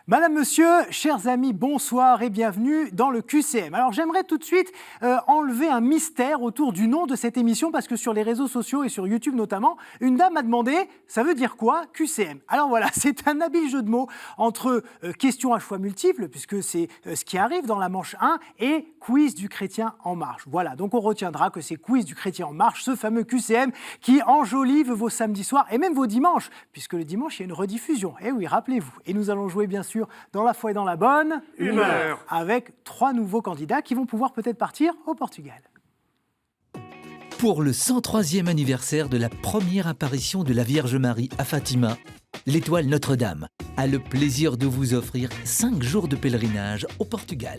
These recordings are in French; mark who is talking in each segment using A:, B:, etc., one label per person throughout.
A: Madame, Monsieur, chers amis, bonsoir et bienvenue dans le QCM. Alors j'aimerais tout de suite enlever un mystère autour du nom de cette émission parce que sur les réseaux sociaux et sur YouTube notamment, une dame m'a demandé « ça veut dire quoi QCM ?» Alors voilà, c'est un habile jeu de mots entre questions à choix multiples puisque c'est ce qui arrive dans la manche 1 et quiz du chrétien en marche. Voilà, donc on retiendra que c'est quiz du chrétien en marche, ce fameux QCM qui enjolive vos samedis soirs et même vos dimanches puisque le dimanche il y a une rediffusion. Eh oui, rappelez-vous. Et nous allons jouer bien sûr dans la foi et dans la bonne
B: humeur,
A: avec 3 nouveaux candidats qui vont pouvoir peut-être partir au Portugal.
C: Pour le 103e anniversaire de la première apparition de la Vierge Marie à Fatima, l'Étoile Notre-Dame a le plaisir de vous offrir 5 jours de pèlerinage au Portugal.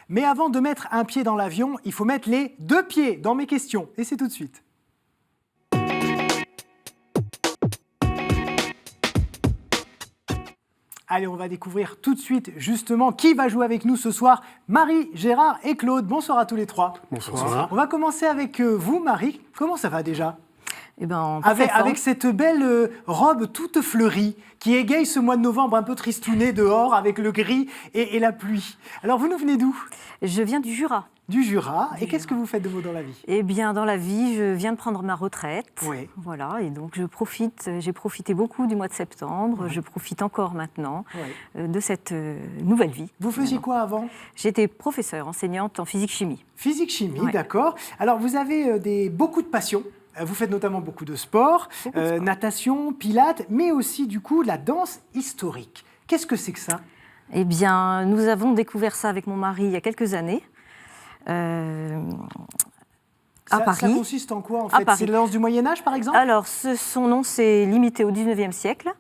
A: Mais avant de mettre un pied dans l'avion, il faut mettre les 2 pieds dans mes questions. Et c'est tout de suite. Allez, on va découvrir tout de suite, justement, qui va jouer avec nous ce soir. Marie, Gérard et Claude. Bonsoir à tous les 3.
B: Bonsoir.
A: On va commencer avec vous, Marie. Comment ça va déjà ?
D: Eh ben,
A: avec cette belle robe toute fleurie qui égaye ce mois de novembre un peu tristouné dehors avec le gris et la pluie. Alors, vous nous venez d'où ?
D: Je viens du Jura.
A: Du Jura. Et qu'est-ce que vous faites de beau dans la vie ?
D: Eh bien, dans la vie, je viens de prendre ma retraite.
A: Oui.
D: Voilà, et donc j'ai profité beaucoup du mois de septembre,
A: Oui.
D: je profite encore maintenant
A: Oui.
D: de cette nouvelle vie.
A: Vous faisiez quoi avant ?
D: J'étais professeure, enseignante en physique-chimie.
A: Physique-chimie,
D: Ouais.
A: d'accord. Alors, vous avez beaucoup de passions. Vous faites notamment beaucoup de sport,
D: Beaucoup de sport.
A: natation, pilates, mais aussi du coup la danse historique. Qu'est-ce que c'est que ça ?
D: Eh bien, nous avons découvert ça avec mon mari il y a quelques années. À Paris.
A: Ça consiste en quoi en
D: À
A: fait ?
D: Paris.
A: C'est la danse du Moyen-Âge par exemple ?
D: Alors, son nom s'est limité au 19e siècle.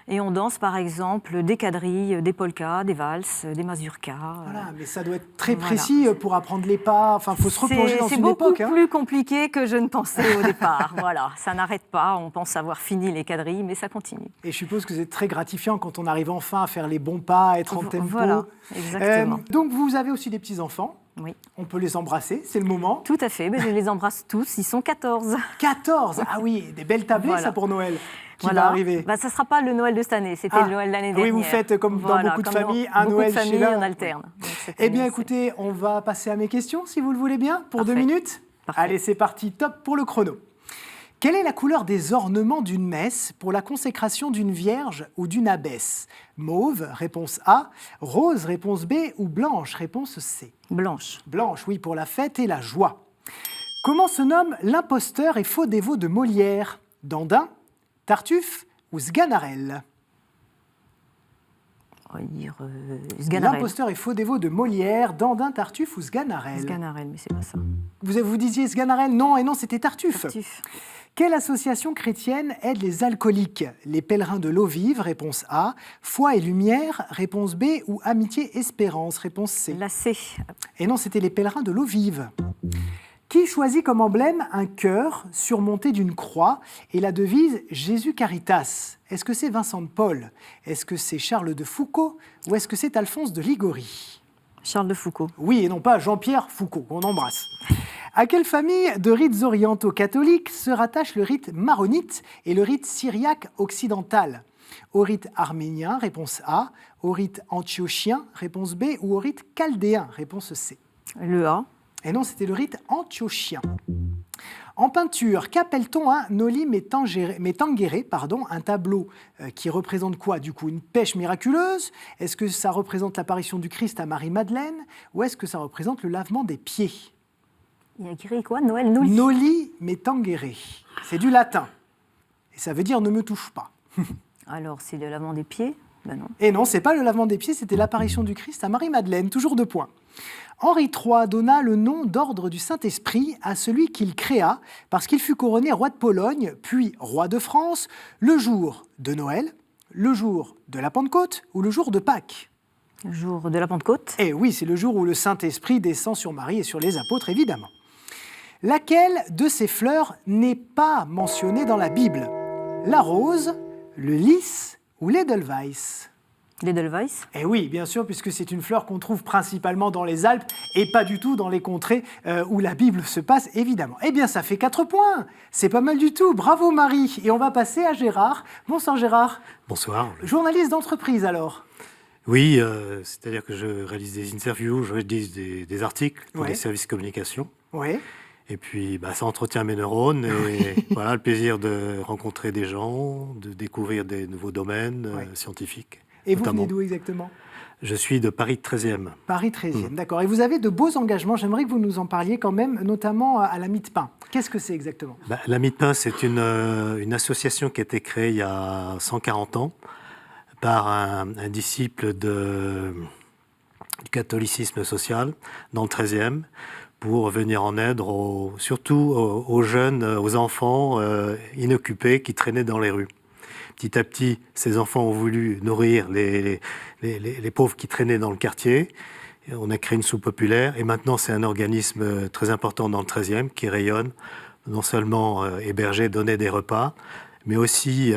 D: Et on danse, par exemple, des quadrilles, des polkas, des valses, des mazurkas.
A: Voilà, mais ça doit être très
D: Voilà.
A: précis pour apprendre les pas. Enfin, il faut se replonger dans
D: C'est
A: une
D: beaucoup
A: époque. Hein.
D: plus compliqué que je ne pensais au départ. Voilà, ça n'arrête pas. On pense avoir fini les quadrilles, mais ça continue.
A: Et je suppose que c'est très gratifiant quand on arrive enfin à faire les bons pas, à être en tempo.
D: Voilà, exactement.
A: Donc vous avez aussi des petits-enfants.
D: Oui,
A: On peut les embrasser, c'est le moment.
D: tout à fait. Mais je les embrasse tous. Ils sont 14.
A: 14 Ah oui, des belles tablées
D: Voilà.
A: ça pour Noël qui
D: Voilà.
A: va arriver.
D: Bah, ça ne sera pas le Noël de cette année. C'était le Noël de l'année
A: oui,
D: dernière.
A: vous faites comme dans
D: Voilà,
A: beaucoup de
D: comme dans
A: familles, un
D: beaucoup
A: Noël
D: de familles,
A: chez l'un.
D: on alterne. Donc, cette
A: Eh bien
D: année,
A: écoutez, on va passer à mes questions si vous le voulez bien, pour 2
D: Parfait.
A: minutes.
D: Parfait.
A: Allez, c'est parti, top pour le chrono. Quelle est la couleur des ornements d'une messe pour la consécration d'une vierge ou d'une abbesse ? Mauve, réponse A. Rose, réponse B. Ou blanche, réponse C.
D: c'est blanche.
A: Blanche, oui, pour la fête et la joie. Comment se nomme l'imposteur et faux dévot de Molière ? Dandin, Tartuffe ou Sganarelle ?
D: On va dire Sganarelle.
A: L'imposteur et faux dévot de Molière, Dandin, Tartuffe ou Sganarelle ?
D: Sganarelle, mais c'est pas ça.
A: Vous disiez Sganarelle, non, et non, c'était Tartuffe.
D: Tartuffe.
A: Quelle association chrétienne aide les alcooliques ? Les pèlerins de l'eau vive, réponse A. Foi et lumière, réponse B. Ou amitié espérance, réponse C.
D: La C.
A: Et non, c'était les pèlerins de l'eau vive. Qui choisit comme emblème un cœur surmonté d'une croix et la devise Jésus Caritas ? Est-ce que c'est Vincent de Paul ? Est-ce que c'est Charles de Foucauld ? Ou est-ce que c'est Alphonse de Ligorie ?
D: Charles de Foucauld.
A: Oui, et non pas Jean-Pierre Foucault, qu'on embrasse. À quelle famille de rites orientaux catholiques se rattache le rite maronite et le rite syriaque occidental ? Au rite arménien, réponse A. Au rite antiochien, réponse B. Ou au rite chaldéen, réponse C.
D: Le A.
A: Et non, c'était le rite antiochien. En peinture, qu'appelle-t-on un noli me tangere, un tableau qui représente quoi du coup ? Une pêche miraculeuse ? Est-ce que ça représente l'apparition du Christ à Marie-Madeleine ? Ou est-ce que ça représente le lavement des pieds ?
D: Il y a écrit quoi ? Noël Noli.
A: Noli me tangere. C'est du latin. Et ça veut dire ne me touche pas.
D: Alors, c'est le lavement des pieds ? Ben non.
A: Et non, c'est pas le lavement des pieds, c'était l'apparition du Christ à Marie-Madeleine, toujours 2 points. Henri III donna le nom d'ordre du Saint-Esprit à celui qu'il créa parce qu'il fut couronné roi de Pologne, puis roi de France, le jour de Noël, le jour de la Pentecôte ou le jour de Pâques.
D: Le jour de la Pentecôte.
A: Et oui, c'est le jour où le Saint-Esprit descend sur Marie et sur les apôtres, évidemment. Laquelle de ces fleurs n'est pas mentionnée dans la Bible ? La rose, le lys ou l'edelweiss ?
D: L'Edelweiss.
A: Eh oui, bien sûr, puisque c'est une fleur qu'on trouve principalement dans les Alpes et pas du tout dans les contrées où la Bible se passe, évidemment. Eh bien, ça fait 4 points. C'est pas mal du tout. Bravo, Marie. Et on va passer à Gérard. Bonsoir, Gérard.
B: Bonsoir.
A: Journaliste d'entreprise, alors.
B: Oui, c'est-à-dire que je réalise des interviews, je rédige des articles pour
A: Ouais.
B: les services communication.
A: Oui.
B: Et puis, ça entretient mes neurones. Et voilà, le plaisir de rencontrer des gens, de découvrir des nouveaux domaines
A: Ouais.
B: scientifiques.
A: Et vous
B: notamment.
A: venez d'où exactement?
B: Je suis de Paris 13e.
A: Paris 13e, d'accord. Et vous avez de beaux engagements. J'aimerais que vous nous en parliez quand même, notamment à la Mie-de-Pain. Qu'est-ce que c'est exactement?
B: La Mie-de-Pain, c'est une association qui a été créée il y a 140 ans par un disciple du catholicisme social dans le 13e pour venir en aide surtout aux jeunes, aux enfants inoccupés qui traînaient dans les rues. Petit à petit, ces enfants ont voulu nourrir les pauvres qui traînaient dans le quartier. Et on a créé une soupe populaire et maintenant c'est un organisme très important dans le 13e qui rayonne, non seulement héberger, donner des repas, mais aussi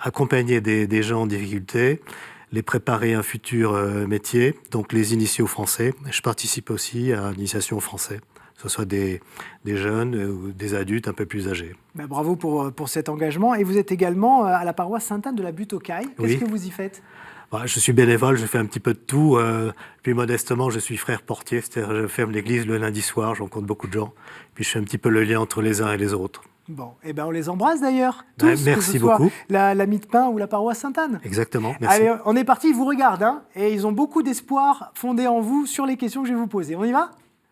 B: accompagner des gens en difficulté, les préparer à un futur métier, donc les initier au français. Je participe aussi à l'initiation au français, que ce soit des jeunes ou des adultes un peu plus âgés.
A: Bravo pour cet engagement. Et vous êtes également à la paroisse Sainte-Anne de la Butte-aux-Cailles. Qu'est-ce
B: Oui.
A: que vous y faites?
B: Je suis bénévole, je fais un petit peu de tout. Puis modestement, je suis frère portier, c'est-à-dire je ferme l'église le lundi soir, je rencontre beaucoup de gens. Puis je fais un petit peu le lien entre les uns et les autres.
A: Bon, on les embrasse d'ailleurs, tous,
B: Ouais, merci
A: que ce soit
B: beaucoup.
A: la Mie-de-Pain ou la paroisse Sainte-Anne.
B: Exactement, merci.
A: Allez, on est parti, ils vous regardent, hein, et ils ont beaucoup d'espoir fondé en vous sur les questions que je vais vous poser. On y va?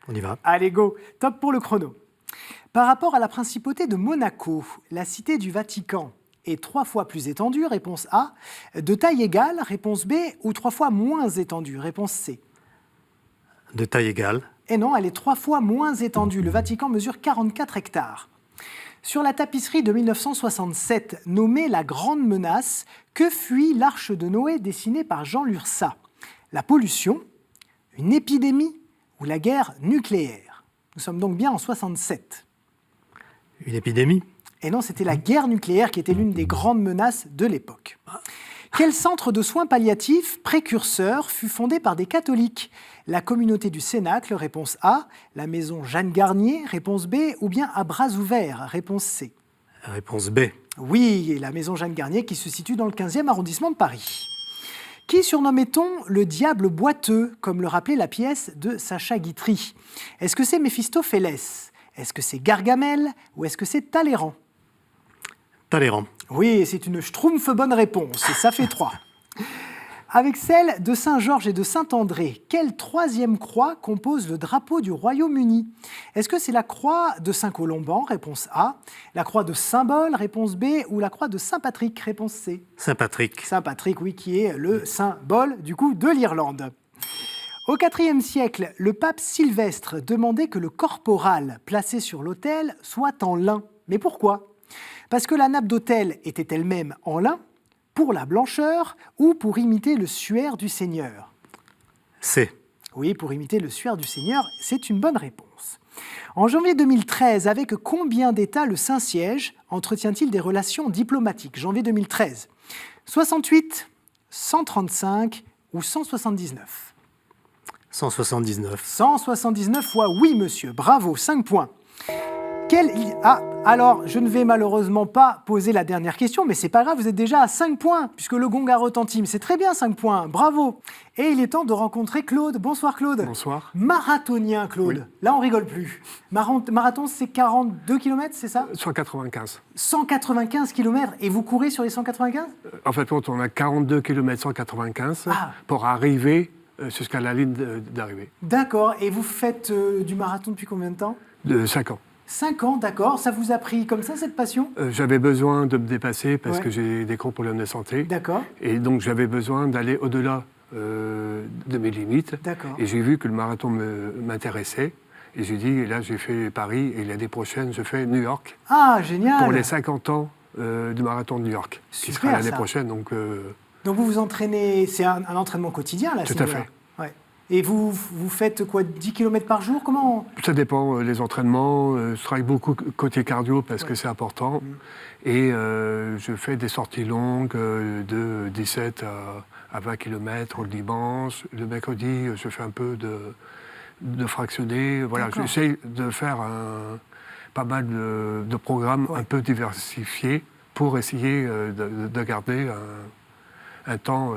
B: On y va.
A: Allez, go, top pour le chrono. Par rapport à la principauté de Monaco, la cité du Vatican est 3 fois plus étendue, réponse A, de taille égale, réponse B, ou 3 fois moins étendue, réponse C.
B: De taille égale.
A: Et non, elle est 3 fois moins étendue. Le Vatican mesure 44 hectares. Sur la tapisserie de 1967, nommée La Grande Menace, que fuit l'Arche de Noé dessinée par Jean Lursa? La pollution, une épidémie ou la guerre nucléaire? Nous sommes donc bien en 67.
B: Une épidémie.
A: Et non, c'était la guerre nucléaire qui était l'une des grandes menaces de l'époque. Quel centre de soins palliatifs précurseur fut fondé par des catholiques? La communauté du Cénacle, réponse A. La maison Jeanne Garnier, réponse B. Ou bien à bras ouverts, réponse C.
B: Réponse B.
A: Oui, la maison Jeanne Garnier qui se situe dans le 15e arrondissement de Paris. Qui surnommait-on le diable boiteux, comme le rappelait la pièce de Sacha Guitry? Est-ce que c'est Méphistophélès? Est-ce que c'est Gargamel? Ou est-ce que c'est Talleyrand?
B: Talleyrand.
A: Oui, c'est une schtroumpf bonne réponse, et ça fait 3. Avec celle de Saint-Georges et de Saint-André, quelle troisième croix compose le drapeau du Royaume-Uni? Est-ce que c'est la croix de Saint-Colomban, réponse A, la croix de Saint-Bol, réponse B, ou la croix de Saint-Patrick, réponse C?
B: Saint-Patrick.
A: Saint-Patrick, oui, qui est le symbole, du coup, de l'Irlande. Au IVe siècle, le pape Sylvestre demandait que le corporal placé sur l'autel soit en lin. Mais pourquoi? Parce que la nappe d'autel était elle-même en lin, pour la blancheur ou pour imiter le suaire du Seigneur?
B: C.
A: Oui, pour imiter le suaire du Seigneur, c'est une bonne réponse. En janvier 2013, avec combien d'États le Saint-Siège entretient-il des relations diplomatiques? Janvier 2013. 68, 135 ou 179?
B: 179.
A: 179 fois oui, monsieur. Bravo, 5 points. Alors, je ne vais malheureusement pas poser la dernière question, mais c'est pas grave, vous êtes déjà à 5 points, puisque le gong a retenti. Mais c'est très bien, 5 points, bravo. Et il est temps de rencontrer Claude. Bonsoir Claude.
E: Bonsoir.
A: Marathonien Claude.
E: Oui.
A: Là, on rigole plus. Marathon, c'est 42 km, c'est ça?
E: 195.
A: 195 km. Et vous courez sur les 195?
E: En fait, on a 42 km 195 pour arriver jusqu'à la ligne d'arrivée.
A: D'accord. Et vous faites du marathon depuis combien de temps?
E: De 5 ans.
A: 5 ans, d'accord. Ça vous a pris comme ça, cette passion?
E: J'avais besoin de me dépasser parce
A: Ouais.
E: que j'ai des gros problèmes de santé.
A: D'accord.
E: Et donc, j'avais besoin d'aller au-delà de mes limites.
A: D'accord.
E: Et j'ai vu que le marathon m'intéressait. Et j'ai dit, et là, j'ai fait Paris. Et l'année prochaine, je fais New York.
A: Ah, génial.
E: Pour les 50 ans du marathon de New York. Qui
A: Super,
E: sera l'année
A: ça.
E: prochaine. Donc
A: vous vous entraînez, c'est un entraînement quotidien, là, à ce
E: Tout à
A: niveau-là.
E: fait.
A: Ouais. Et vous faites quoi, 10 km par jour? Comment?
E: Ça dépend des entraînements. Je travaille beaucoup côté cardio parce que c'est important. Et je fais des sorties longues de 17 à 20 km le dimanche. Le mercredi, je fais un peu de fractionné. Voilà, j'essaie de faire pas mal de programmes un peu diversifiés pour essayer de garder un temps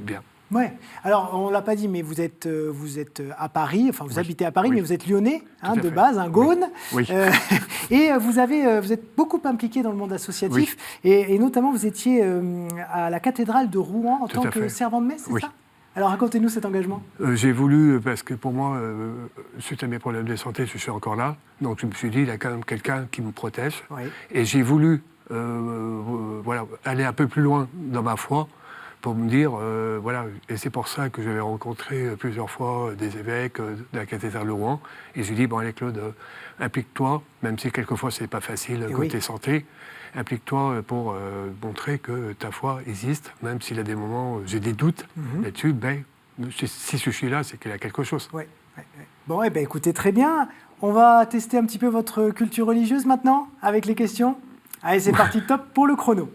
E: bien.
A: Ouais. Alors, on ne l'a pas dit, mais vous êtes à Paris, enfin vous habitez à Paris, mais vous êtes lyonnais de base, un Gaune.
E: Oui.
A: Et vous êtes beaucoup impliqué dans le monde associatif, et notamment vous étiez à la cathédrale de Rouen en tant que servant de messe, c'est ça? Alors racontez-nous cet engagement.
E: J'ai voulu, parce que pour moi, suite à mes problèmes de santé, je suis encore là, donc je me suis dit, il y a quand même quelqu'un qui me protège. Oui. Et j'ai voulu aller un peu plus loin dans ma foi, pour me dire, et c'est pour ça que j'avais rencontré plusieurs fois des évêques de la cathédrale de Rouen, et j'ai dit, bon allez Claude, implique-toi, même si quelquefois c'est pas facile côté santé, implique-toi pour montrer que ta foi existe, même s'il y a des moments où j'ai des doutes là-dessus, si je suis là, c'est qu'il y a quelque chose.
A: Ouais. Bon, écoutez, très bien, on va tester un petit peu votre culture religieuse maintenant, avec les questions. Allez, c'est parti, top pour le chrono.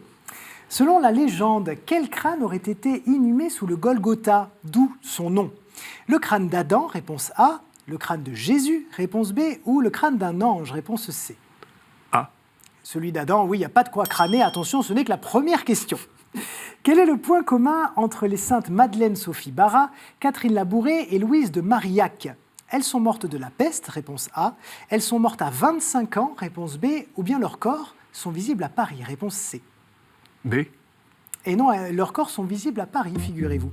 A: Selon la légende, quel crâne aurait été inhumé sous le Golgotha, d'où son nom? Le crâne d'Adam, réponse A. Le crâne de Jésus, réponse B. Ou le crâne d'un ange, réponse C.
E: A.
A: Celui d'Adam, oui, il n'y a pas de quoi crâner. Attention, ce n'est que la première question. Quel est le point commun entre les saintes Madeleine Sophie Barra, Catherine Labouré et Louise de Marillac? Elles sont mortes de la peste, réponse A. Elles sont mortes à 25 ans, réponse B. Ou bien leurs corps sont visibles à Paris, réponse C.
E: B.
A: Et non, leurs corps sont visibles à Paris, figurez-vous.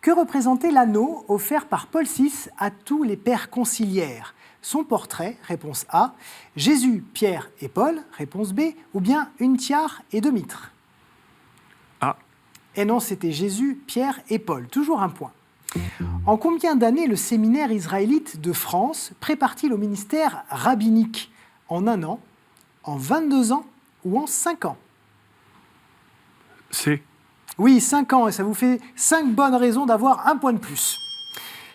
A: Que représentait l'anneau offert par Paul VI à tous les pères conciliaires? Son portrait, réponse A. Jésus, Pierre et Paul, réponse B. Ou bien une tiare et deux mitres?
E: A.
A: Et non, c'était Jésus, Pierre et Paul. Toujours un point. En combien d'années le séminaire israélite de France prépare-t-il au ministère rabbinique? En 1 an, en 22 ans ou en 5 ans?
E: C.
A: Oui, 5 ans, et ça vous fait 5 bonnes raisons d'avoir un point de plus.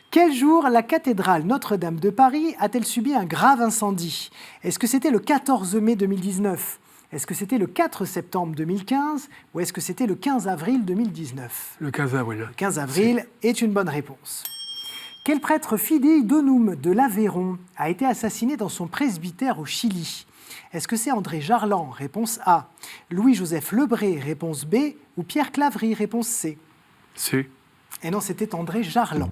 A: Quel jour la cathédrale Notre-Dame de Paris a-t-elle subi un grave incendie? Est-ce que c'était le 14 mai 2019? Est-ce que c'était le 4 septembre 2015? Ou est-ce que c'était le 15 avril 2019?
E: Le 15 avril.
A: Le 15 avril est une bonne réponse. Quel prêtre fidèle d'Onum de l'Aveyron a été assassiné dans son presbytère au Chili? Est-ce que c'est André Jarlan, réponse A, Louis-Joseph Lebré, réponse B, ou Pierre Claverie, réponse C?
E: C.
A: Et non, c'était André Jarlan.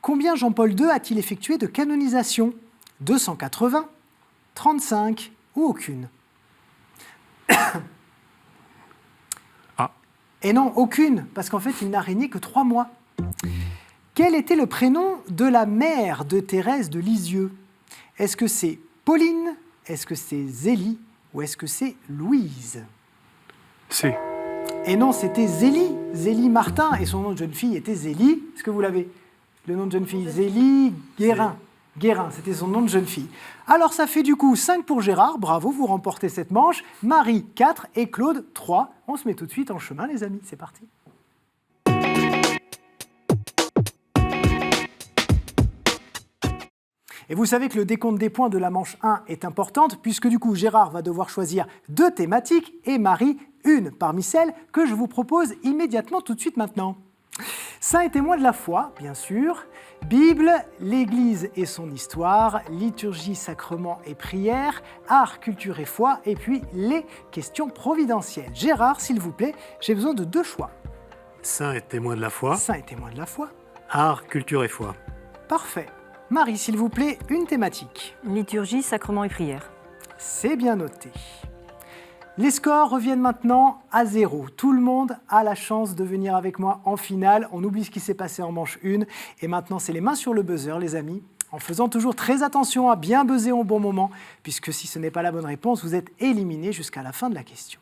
A: Combien Jean-Paul II a-t-il effectué de canonisations? 280, 35 ou aucune?
E: A.
A: Et non, aucune, parce qu'en fait, il n'a régné que 3 mois. Quel était le prénom de la mère de Thérèse de Lisieux? Est-ce que c'est Pauline? Est-ce que c'est Zélie? Ou est-ce que c'est Louise?
E: C.
A: Et non, c'était Zélie. Zélie Martin. Et son nom de jeune fille était Zélie. Est-ce que vous l'avez? Le nom de jeune fille, Zélie Guérin. Guérin, c'était son nom de jeune fille. Alors ça fait du coup 5 pour Gérard. Bravo, vous remportez cette manche. Marie, 4 et Claude, 3. On se met tout de suite en chemin, les amis. C'est parti. Et vous savez que le décompte des points de la manche 1 est importante, puisque du coup, Gérard va devoir choisir 2 thématiques et Marie, une parmi celles que je vous propose immédiatement tout de suite maintenant. Saints et témoins de la foi, bien sûr, Bible, l'Église et son histoire, liturgie, sacrement et prière, art, culture et foi, et puis les questions providentielles. Gérard, s'il vous plaît, j'ai besoin de 2 choix.
B: Saints et témoins de la foi.
A: Saints et témoins de la foi.
B: Art, culture et foi.
A: Parfait. Marie, s'il vous plaît, une thématique.
D: Liturgie, sacrement et prière.
A: C'est bien noté. Les scores reviennent maintenant à 0. Tout le monde a la chance de venir avec moi en finale. On oublie ce qui s'est passé en manche 1. Et maintenant, c'est les mains sur le buzzer, les amis. En faisant toujours très attention à bien buzzer au bon moment, puisque si ce n'est pas la bonne réponse, vous êtes éliminé jusqu'à la fin de la question.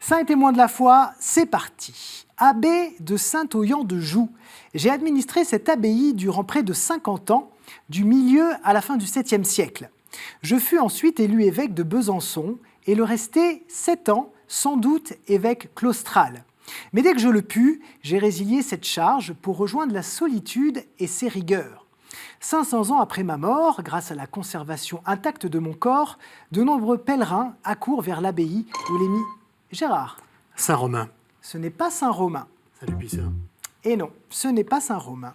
A: Saints et témoins de la foi, c'est parti. Abbé de Saint-Oyan de Joux. J'ai administré cette abbaye durant près de 50 ans, du milieu à la fin du 7e siècle. Je fus ensuite élu évêque de Besançon et le restai 7 ans, sans doute évêque claustral. Mais dès que je le pus, j'ai résilié cette charge pour rejoindre la solitude et ses rigueurs. 500 ans après ma mort, grâce à la conservation intacte de mon corps, de nombreux pèlerins accourent vers l'abbaye où les Gérard.
B: Saint-Romain.
A: Ce n'est pas Saint-Romain.
B: Saint-Lupicin.
A: Et non, ce n'est pas Saint-Romain.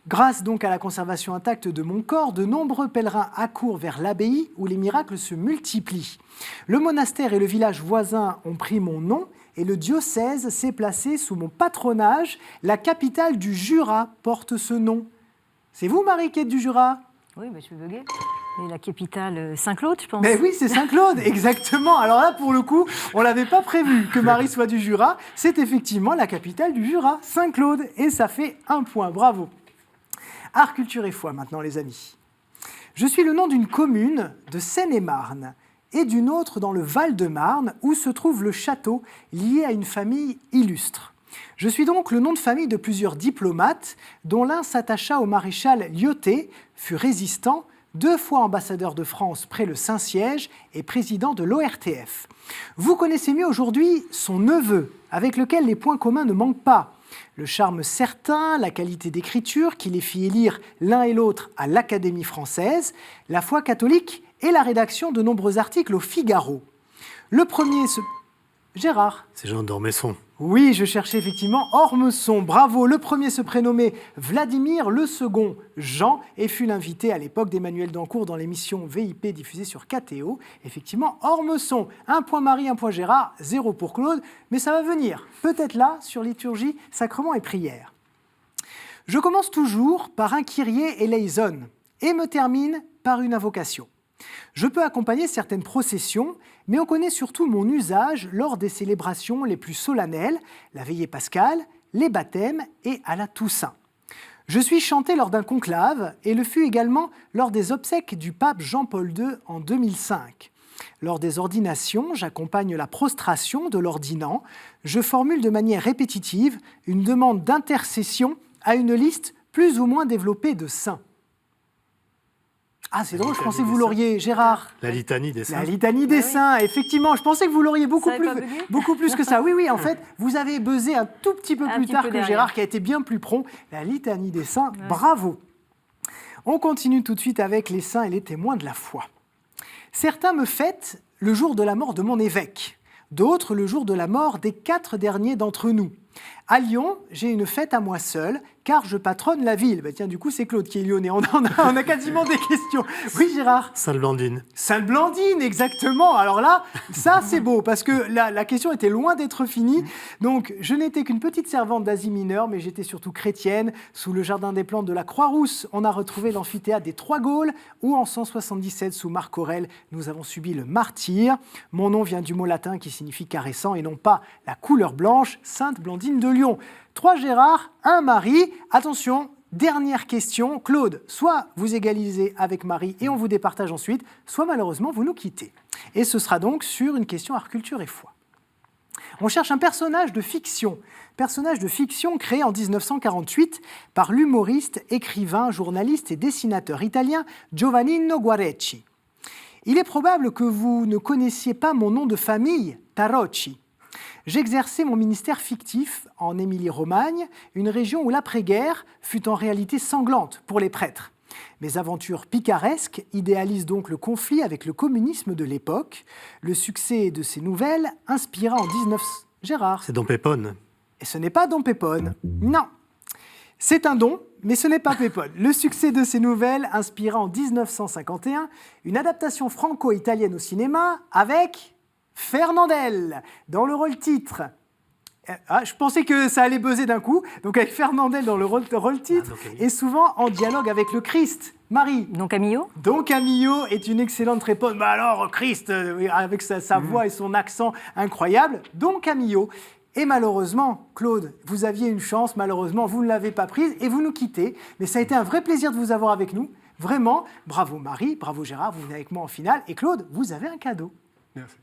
A: Grâce donc à la conservation intacte de mon corps, de nombreux pèlerins accourent vers l'abbaye où les miracles se multiplient. Le monastère et le village voisin ont pris mon nom et le diocèse s'est placé sous mon patronage. La capitale du Jura porte ce nom. C'est vous, Marie, qui êtes du Jura ?
D: Oui, je suis buguée. Et la capitale Saint-Claude, je pense.
A: Mais oui, c'est Saint-Claude, exactement. Alors là, pour le coup, on ne l'avait pas prévu que Marie soit du Jura. C'est effectivement la capitale du Jura, Saint-Claude. Et ça fait 1 point, bravo. Art, culture et foi maintenant, les amis. Je suis le nom d'une commune de Seine-et-Marne et d'une autre dans le Val-de-Marne où se trouve le château lié à une famille illustre. Je suis donc le nom de famille de plusieurs diplomates dont l'un s'attacha au maréchal Lyautey, fut résistant, 2 fois ambassadeur de France près le Saint-Siège et président de l'ORTF. Vous connaissez mieux aujourd'hui son neveu, avec lequel les points communs ne manquent pas. Le charme certain, la qualité d'écriture qui les fit élire l'un et l'autre à l'Académie française, la foi catholique et la rédaction de nombreux articles au Figaro. Le premier Gérard.
B: C'est Jean d'Ormesson.
A: Oui, je cherchais effectivement Ormesson. Bravo. Le premier se prénommait Vladimir, le second Jean, et fut l'invité à l'époque d'Emmanuel Dancourt dans l'émission VIP diffusée sur KTO. Effectivement, Ormesson. 1 point Marie, 1 point Gérard, 0 pour Claude. Mais ça va venir. Peut-être là, sur liturgie, sacrement et prière. Je commence toujours par un Kyrie eleison et me termine par une invocation. Je peux accompagner certaines processions, mais on connaît surtout mon usage lors des célébrations les plus solennelles, la veillée pascale, les baptêmes et à la Toussaint. Je suis chanté lors d'un conclave et le fut également lors des obsèques du pape Jean-Paul II en 2005. Lors des ordinations, j'accompagne la prostration de l'ordinant. Je formule de manière répétitive une demande d'intercession à une liste plus ou moins développée de saints. Ah, c'est drôle, je pensais que vous l'auriez, Gérard.
B: La litanie des saints.
A: La litanie des saints, effectivement. Je pensais que vous l'auriez beaucoup plus que ça. Oui, en fait, vous avez buzzé un tout petit peu plus tard que Gérard, qui a été bien plus prompt. La litanie des saints, bravo. On continue tout de suite avec les saints et les témoins de la foi. Certains me fêtent le jour de la mort de mon évêque, d'autres le jour de la mort des 4 derniers d'entre nous. À Lyon, j'ai une fête à moi seul, car je patronne la ville. Tiens, du coup, c'est Claude qui est lyonnais. On a quasiment des questions. Oui, Gérard ?
B: Sainte-Blandine.
A: Sainte-Blandine, exactement. Alors là, ça, c'est beau, parce que la question était loin d'être finie. Donc, je n'étais qu'une petite servante d'Asie mineure, mais j'étais surtout chrétienne. Sous le jardin des plantes de la Croix-Rousse, on a retrouvé l'amphithéâtre des Trois Gaules, où en 177, sous Marc Aurèle, nous avons subi le martyre. Mon nom vient du mot latin qui signifie caressant, et non pas la couleur blanche, Sainte-Blandine de Lyon. 3 Gérard, 1 Marie. Attention, dernière question. Claude, soit vous égalisez avec Marie et on vous départage ensuite, soit malheureusement vous nous quittez. Et ce sera donc sur une question art, culture et foi. On cherche un personnage de fiction créé en 1948 par l'humoriste, écrivain, journaliste et dessinateur italien Giovannino Guarecci. Il est probable que vous ne connaissiez pas mon nom de famille, Tarocci. J'exerçais mon ministère fictif en Émilie-Romagne, une région où l'après-guerre fut en réalité sanglante pour les prêtres. Mes aventures picaresques idéalisent donc le conflit avec le communisme de l'époque. Le succès de ces nouvelles inspira en 19... Gérard.
B: C'est Don Pépone.
A: Et ce n'est pas Don Pépone. Non. C'est un don, mais ce n'est pas Pépone. Le succès de ces nouvelles inspira en 1951 une adaptation franco-italienne au cinéma avec... Fernandel, dans le rôle-titre. Ah, je pensais que ça allait buzzer d'un coup. Donc avec Fernandel dans le rôle-titre, et souvent en dialogue avec le Christ. Marie.
D: Don Camillo.
A: Don Camillo est une excellente réponse. Bah alors, Christ, avec sa voix et son accent incroyable. Don Camillo. Et malheureusement, Claude, vous aviez une chance. Malheureusement, vous ne l'avez pas prise et vous nous quittez. Mais ça a été un vrai plaisir de vous avoir avec nous. Vraiment, bravo Marie, bravo Gérard, vous venez avec moi en finale. Et Claude, vous avez un cadeau.
E: Merci.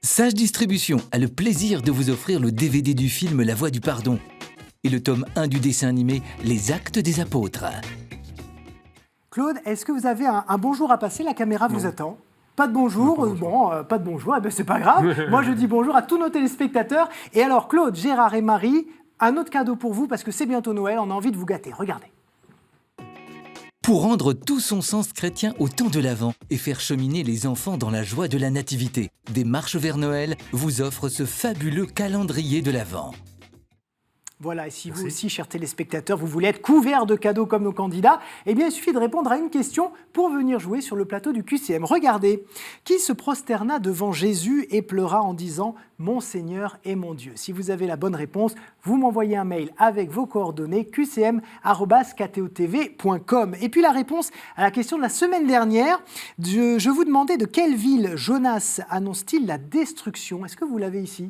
C: Sage Distribution a le plaisir de vous offrir le DVD du film La Voix du Pardon et le tome 1 du dessin animé Les Actes des Apôtres.
A: Claude, est-ce que vous avez un bonjour à passer ? La caméra vous attend. Pas de bonjour, pas de bonjour, eh ben c'est pas grave. Moi, je dis bonjour à tous nos téléspectateurs. Et alors, Claude, Gérard et Marie, un autre cadeau pour vous, parce que c'est bientôt Noël, on a envie de vous gâter. Regardez.
C: Pour rendre tout son sens chrétien au temps de l'Avent et faire cheminer les enfants dans la joie de la Nativité, Des Marches vers Noël vous offre ce fabuleux calendrier de l'Avent.
A: Voilà, et si vous aussi, chers téléspectateurs, vous voulez être couverts de cadeaux comme nos candidats, eh bien, il suffit de répondre à une question pour venir jouer sur le plateau du QCM. Regardez, qui se prosterna devant Jésus et pleura en disant « Mon Seigneur et mon Dieu ». Si vous avez la bonne réponse, vous m'envoyez un mail avec vos coordonnées qcm@ktotv.com. Et puis la réponse à la question de la semaine dernière, je vous demandais de quelle ville Jonas annonce-t-il la destruction. Est-ce que vous l'avez ici ?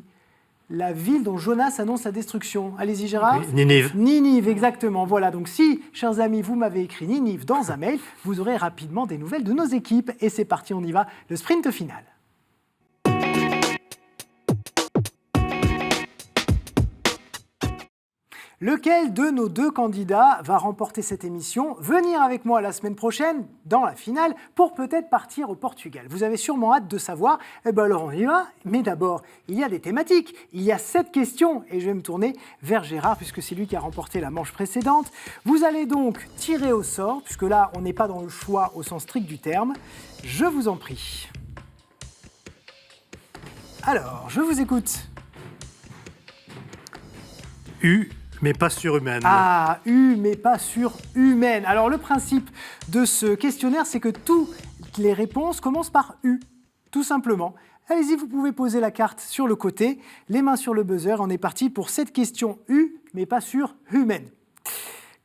A: La ville dont Jonas annonce la destruction. Allez-y, Gérard.
B: Oui, Ninive.
A: Ninive, exactement. Voilà, donc si, chers amis, vous m'avez écrit Ninive dans un mail, vous aurez rapidement des nouvelles de nos équipes. Et c'est parti, on y va, le sprint final. Lequel de nos deux candidats va remporter cette émission, venir avec moi la semaine prochaine, dans la finale, pour peut-être partir au Portugal? Vous avez sûrement hâte de savoir. Eh bien alors on y va. Mais d'abord, il y a des thématiques. Il y a 7 questions. Et je vais me tourner vers Gérard, puisque c'est lui qui a remporté la manche précédente. Vous allez donc tirer au sort, puisque là, on n'est pas dans le choix au sens strict du terme. Je vous en prie. Alors, je vous écoute.
B: U, mais pas surhumaine.
A: Ah, U, mais pas surhumaine. Alors, le principe de ce questionnaire, c'est que toutes les réponses commencent par U, tout simplement. Allez-y, vous pouvez poser la carte sur le côté, les mains sur le buzzer. On est parti pour cette question U, mais pas surhumaine.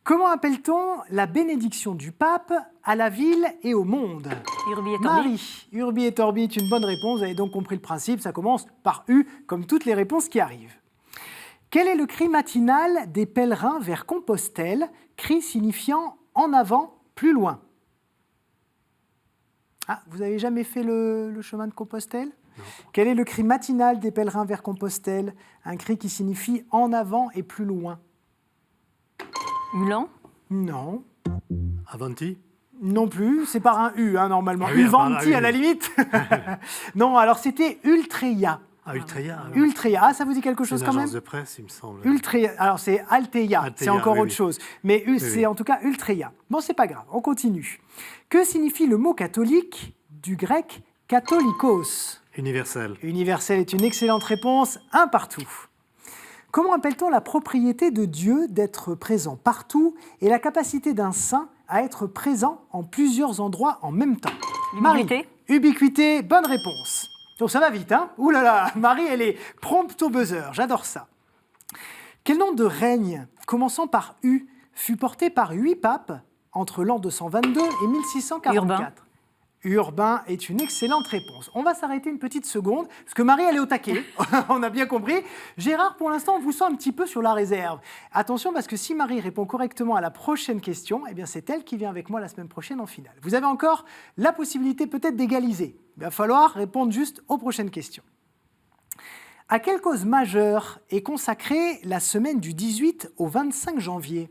A: Comment appelle-t-on la bénédiction du pape à la ville et au monde?
D: Urbi et Torbi.
A: Marie, Urbi et Torbi est une bonne réponse. Vous avez donc compris le principe, ça commence par U, comme toutes les réponses qui arrivent. Quel est le cri matinal des pèlerins vers Compostelle, cri signifiant en avant, plus loin? Ah, vous n'avez jamais fait le chemin de Compostelle?
B: Non.
A: Quel est le cri matinal des pèlerins vers Compostelle? Un cri qui signifie en avant et plus loin.
D: Ulan.
A: Non.
B: Avanti.
A: Non plus, c'est par un U, hein, normalement.
B: Ah oui,
A: Uvanti,
B: ah
A: à la limite. Non, alors c'était Ultreia.
B: Ah, Ultreia.
A: Ultreia, ah, ça vous dit quelque chose quand même?
B: Agence de presse, il me semble.
A: Ultreia, alors c'est Alteia, c'est encore
B: oui,
A: autre
B: oui.
A: chose. Mais c'est en tout cas Ultreia. Bon, c'est pas grave, on continue. Que signifie le mot catholique du grec katholikos?
B: Universel.
A: Universel est une excellente réponse, un partout. Comment appelle-t-on la propriété de Dieu d'être présent partout et la capacité d'un saint à être présent en plusieurs endroits en même temps?
D: L'ubiquité.
A: Marie, ubiquité, bonne réponse. Donc ça va vite, hein? Ouh là là, Marie, elle est prompte au buzzer, j'adore ça. Quel nom de règne, commençant par U, fut porté par 8 papes entre l'an 222 et 1644?
D: Urbain.
A: Urbain est une excellente réponse. On va s'arrêter une petite seconde, parce que Marie, elle est au taquet, on a bien compris. Gérard, pour l'instant, on vous sent un petit peu sur la réserve. Attention, parce que si Marie répond correctement à la prochaine question, eh bien c'est elle qui vient avec moi la semaine prochaine en finale. Vous avez encore la possibilité peut-être d'égaliser. Il va falloir répondre juste aux prochaines questions. À quelle cause majeure est consacrée la semaine du 18 au 25 janvier?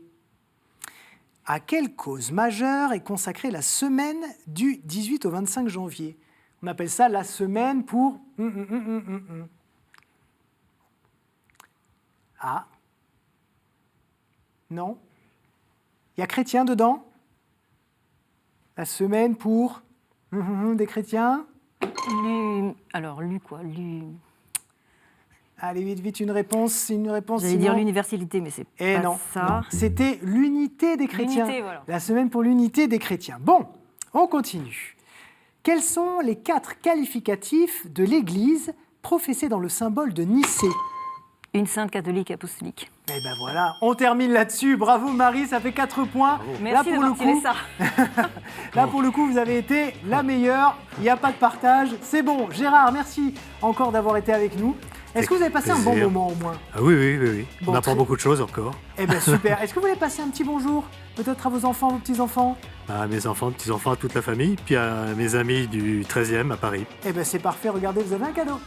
A: À quelle cause majeure est consacrée la semaine du 18 au 25 janvier? On appelle ça la semaine pour... Ah. Non. Il y a chrétiens dedans? La semaine pour... des chrétiens?
D: Alors, quoi
A: Allez, vite, vite, une réponse.
D: J'allais dire l'universalité, mais c'est pas
A: non,
D: ça.
A: non, c'était l'unité des chrétiens.
D: L'unité, voilà.
A: La semaine pour l'unité des chrétiens. Bon, on continue. Quels sont les 4 qualificatifs de l'Église professés dans le symbole de Nicée?
D: Une sainte catholique apostolique.
A: Eh ben voilà, on termine là-dessus. Bravo Marie, ça fait 4 points.
D: Merci d'avoir tiré ça.
A: Là, pour le coup, vous avez été la meilleure. Il n'y a pas de partage. C'est bon. Gérard, merci encore d'avoir été avec nous. Est-ce que vous avez passé un bon moment au moins?
B: Ah oui.
A: Bon,
B: On apprend beaucoup de choses encore.
A: Eh bien super. Est-ce que vous voulez passer un petit bonjour peut-être à vos enfants, vos petits-enfants?
B: À mes enfants, petits-enfants, à toute la famille, puis à mes amis du 13e à Paris.
A: Eh bien c'est parfait. Regardez, vous avez un cadeau.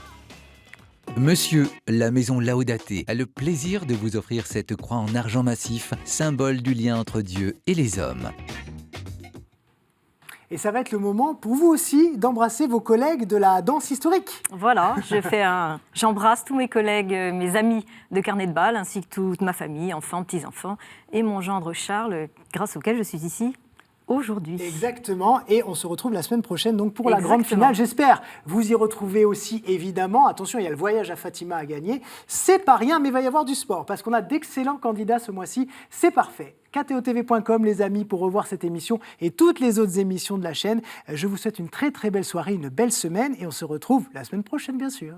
C: Monsieur, la maison Laudate a le plaisir de vous offrir cette croix en argent massif, symbole du lien entre Dieu et les hommes.
A: Et ça va être le moment pour vous aussi d'embrasser vos collègues de la danse historique.
D: Voilà, j'embrasse tous mes collègues, mes amis de carnet de bal, ainsi que toute ma famille, enfants, petits-enfants, et mon gendre Charles, grâce auquel je suis ici aujourd'hui.
A: Exactement, et on se retrouve la semaine prochaine donc pour la grande finale. J'espère vous y retrouver aussi, évidemment. Attention, il y a le voyage à Fatima à gagner. C'est pas rien, mais il va y avoir du sport, parce qu'on a d'excellents candidats ce mois-ci. C'est parfait. KTOTV.com, les amis, pour revoir cette émission et toutes les autres émissions de la chaîne. Je vous souhaite une très très belle soirée, une belle semaine, et on se retrouve la semaine prochaine, bien sûr.